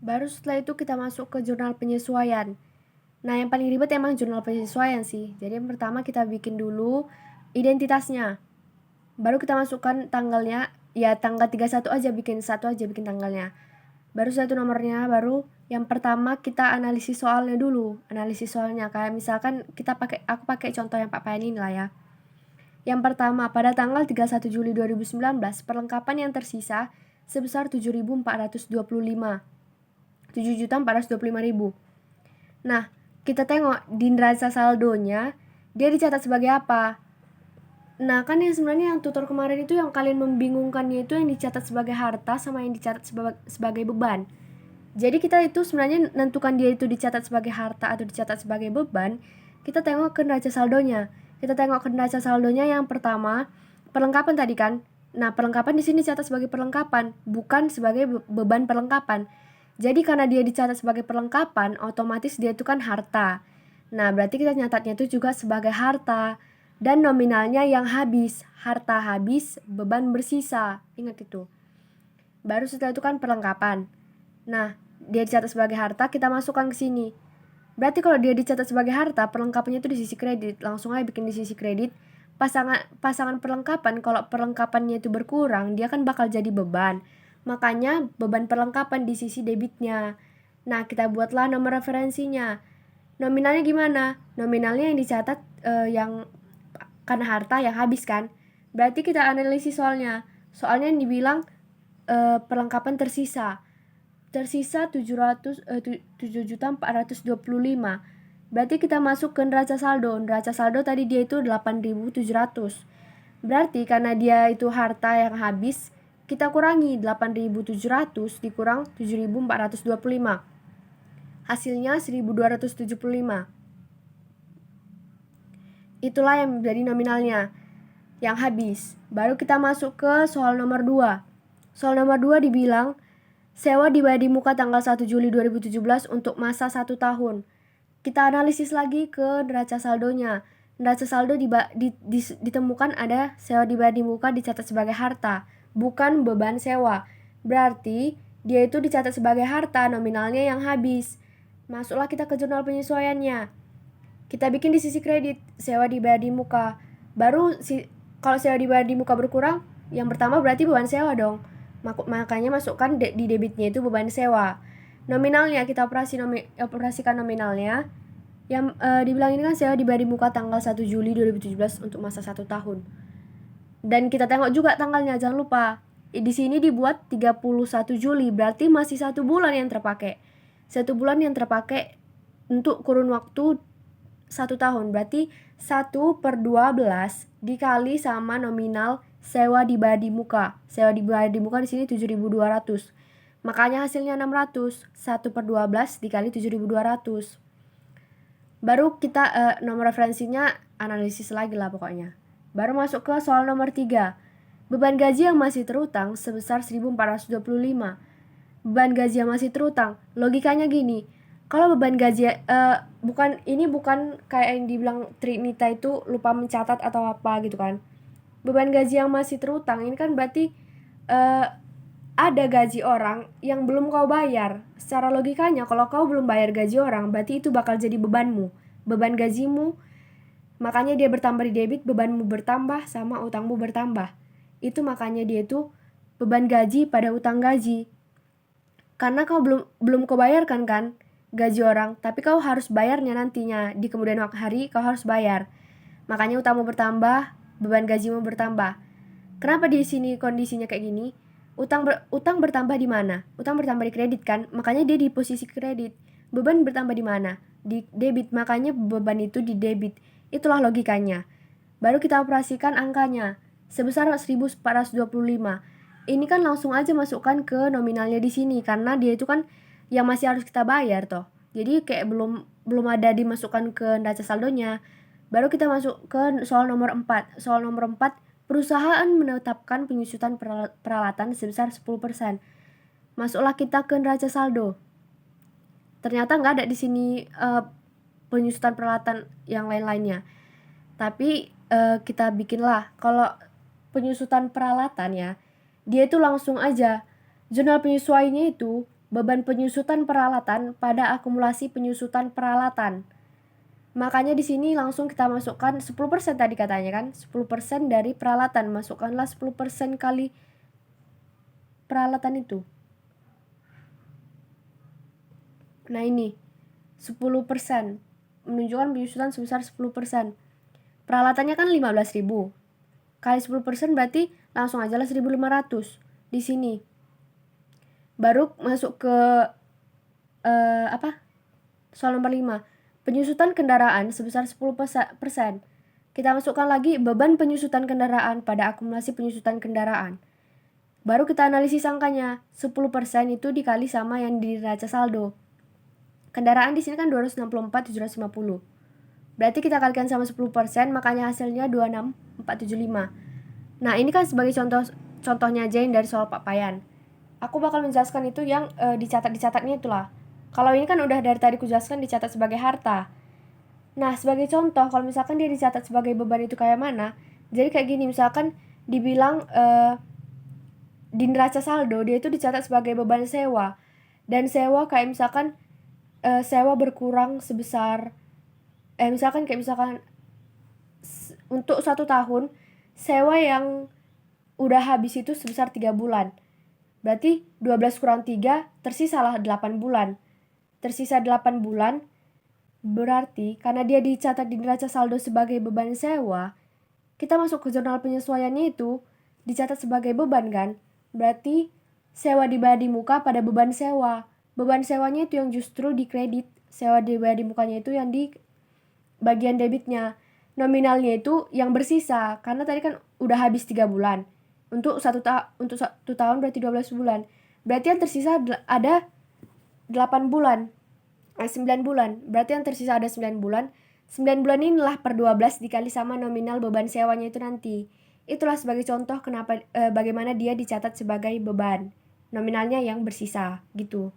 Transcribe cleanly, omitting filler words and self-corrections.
Baru setelah itu kita masuk ke jurnal penyesuaian. Nah, yang paling ribet emang jurnal penyesuaian sih. Jadi yang pertama kita bikin dulu identitasnya. Baru kita masukkan tanggalnya, ya tanggal 31 aja, bikin satu aja bikin tanggalnya. Baru satu nomornya, baru yang pertama kita analisis soalnya dulu. Analisis soalnya kayak misalkan aku pakai contoh yang Pak Payan ini lah ya. Yang pertama, pada tanggal 31 Juli 2019, perlengkapan yang tersisa sebesar 7.425. 7.425.000. Nah, kita tengok di neraca saldonya, dia dicatat sebagai apa? Nah, kan yang sebenarnya yang tutor kemarin itu yang kalian membingungkannya itu yang dicatat sebagai harta sama yang dicatat sebagai beban. Jadi kita itu sebenarnya menentukan dia itu dicatat sebagai harta atau dicatat sebagai beban, kita tengok ke neraca saldonya. Kita tengok ke neraca saldonya yang pertama, perlengkapan tadi kan. Nah, perlengkapan di sini dicatat sebagai perlengkapan, bukan sebagai beban perlengkapan. Jadi karena dia dicatat sebagai perlengkapan, otomatis dia itu kan harta. Nah, berarti kita nyatatnya itu juga sebagai harta. Dan nominalnya yang habis, harta habis, beban bersisa. Ingat itu. Baru setelah itu kan perlengkapan. Nah, dia dicatat sebagai harta, kita masukkan ke sini. Berarti kalau dia dicatat sebagai harta, perlengkapannya itu di sisi kredit. Langsung aja bikin di sisi kredit. Pasangan perlengkapan, kalau perlengkapannya itu berkurang, dia kan bakal jadi beban. Makanya beban perlengkapan di sisi debitnya. Nah, kita buatlah nomor referensinya. Nominalnya gimana? Nominalnya yang dicatat yang karena harta yang habis kan. Berarti kita analisis soalnya. Soalnya yang dibilang perlengkapan tersisa 7.425. Berarti kita masuk ke neraca saldo. Neraca saldo tadi dia itu 8.700. Berarti karena dia itu harta yang habis, kita kurangi 8.700 dikurang 7.425. Hasilnya 1.275. Itulah yang menjadi nominalnya yang habis. Baru kita masuk ke soal nomor 2. Soal nomor 2 dibilang sewa dibayar di muka tanggal 1 Juli 2017 untuk masa 1 tahun. Kita analisis lagi ke neraca saldonya. Neraca saldo ditemukan ada sewa dibayar di muka dicatat sebagai harta, bukan beban sewa. Berarti dia itu dicatat sebagai harta, nominalnya yang habis. Masuklah kita ke jurnal penyesuaiannya. Kita bikin di sisi kredit, sewa dibayar di muka. Kalau sewa dibayar di muka berkurang, yang pertama berarti beban sewa dong. Makanya masukkan di debitnya itu beban sewa. Nominalnya kita operasikan nominalnya. Yang dibilang ini kan sewa dibayar di muka tanggal 1 Juli 2017 untuk masa 1 tahun. Dan kita tengok juga tanggalnya, jangan lupa. Di sini dibuat 31 Juli, berarti masih 1 bulan yang terpakai. 1 bulan yang terpakai untuk kurun waktu 1 tahun. Berarti 1/12 dikali sama nominal sewa dibayar di muka. Sewa dibayar di muka di sini 7.200. Makanya hasilnya 600. 1/12 dikali 7.200. Baru kita nomor referensinya analisis lagi lah pokoknya. Baru masuk ke soal nomor 3. Beban gaji yang masih terutang sebesar 1.425. Beban gaji yang masih terutang. Logikanya gini, kalau beban gaji bukan kayak yang dibilang Trinita itu lupa mencatat atau apa gitu kan. Beban gaji yang masih terutang ini kan berarti ada gaji orang yang belum kau bayar. Secara logikanya kalau kau belum bayar gaji orang, berarti itu bakal jadi bebanmu. Beban gajimu, makanya dia bertambah di debit, bebanmu bertambah sama utangmu bertambah. Itu makanya dia itu beban gaji pada utang gaji. Karena kau belum kau bayarkan kan gaji orang, tapi kau harus bayarnya nantinya di kemudian hari kau harus bayar. Makanya utangmu bertambah, beban gajimu bertambah. Kenapa di sini kondisinya kayak gini? Utang bertambah di mana? Utang bertambah di kredit kan? Makanya dia di posisi kredit. Beban bertambah di mana? Di debit. Makanya beban itu di debit. Itulah logikanya. Baru kita operasikan angkanya sebesar 1.425. Ini kan langsung aja masukkan ke nominalnya di sini karena dia itu kan yang masih harus kita bayar toh. Jadi kayak belum ada dimasukkan ke neraca saldonya. Baru kita masuk ke soal nomor 4. Soal nomor 4, perusahaan menetapkan penyusutan peralatan sebesar 10%. Masuklah kita ke neraca saldo. Ternyata nggak ada di sini penyusutan peralatan yang lain-lainnya. Tapi kita bikinlah. Kalau penyusutan peralatan ya, dia itu langsung aja jurnal penyesuaiannya itu beban penyusutan peralatan pada akumulasi penyusutan peralatan. Makanya di sini langsung kita masukkan 10% tadi katanya kan, 10% dari peralatan, masukkanlah 10% kali peralatan itu. Nah ini 10% menunjukkan penyusutan sebesar 10%. Peralatannya kan 15.000 kali 10% berarti langsung aja lah 1.500 di sini. Baru masuk ke soal nomor 5. Penyusutan kendaraan sebesar 10%. Kita masukkan lagi beban penyusutan kendaraan pada akumulasi penyusutan kendaraan. Baru kita analisis angkanya. 10% itu dikali sama yang di neraca saldo. Kendaraan di sini kan 264.750. Berarti kita kalikan sama 10%, makanya hasilnya 26.475. Nah, ini kan sebagai contohnya aja yang dari soal Pak Payan. Aku bakal menjelaskan itu yang dicatatnya itulah. Kalau ini kan udah dari tadi ku jelaskan dicatat sebagai harta. Nah, sebagai contoh, kalau misalkan dia dicatat sebagai beban itu kayak mana? Jadi kayak gini, misalkan dibilang di neraca saldo dia itu dicatat sebagai beban sewa. Dan sewa kayak misalkan sewa berkurang sebesar misalkan untuk 1 tahun sewa yang udah habis itu sebesar 3 bulan. Berarti 12 kurang 3 tersisalah 8 bulan. Tersisa 8 bulan berarti karena dia dicatat di neraca saldo sebagai beban sewa, kita masuk ke jurnal penyesuaiannya itu dicatat sebagai beban kan? Berarti sewa dibayar di muka pada beban sewa. Beban sewanya itu yang justru dikredit, sewa dibayar di mukanya itu yang di bagian debitnya. Nominalnya itu yang bersisa karena tadi kan udah habis 3 bulan. Untuk 1 tahun berarti 12 bulan. Berarti yang tersisa ada 8 bulan. 9 bulan. Berarti yang tersisa ada 9 bulan. 9 bulan inilah per 12 dikali sama nominal beban sewanya itu nanti. Itulah sebagai contoh kenapa bagaimana dia dicatat sebagai beban. Nominalnya yang bersisa gitu.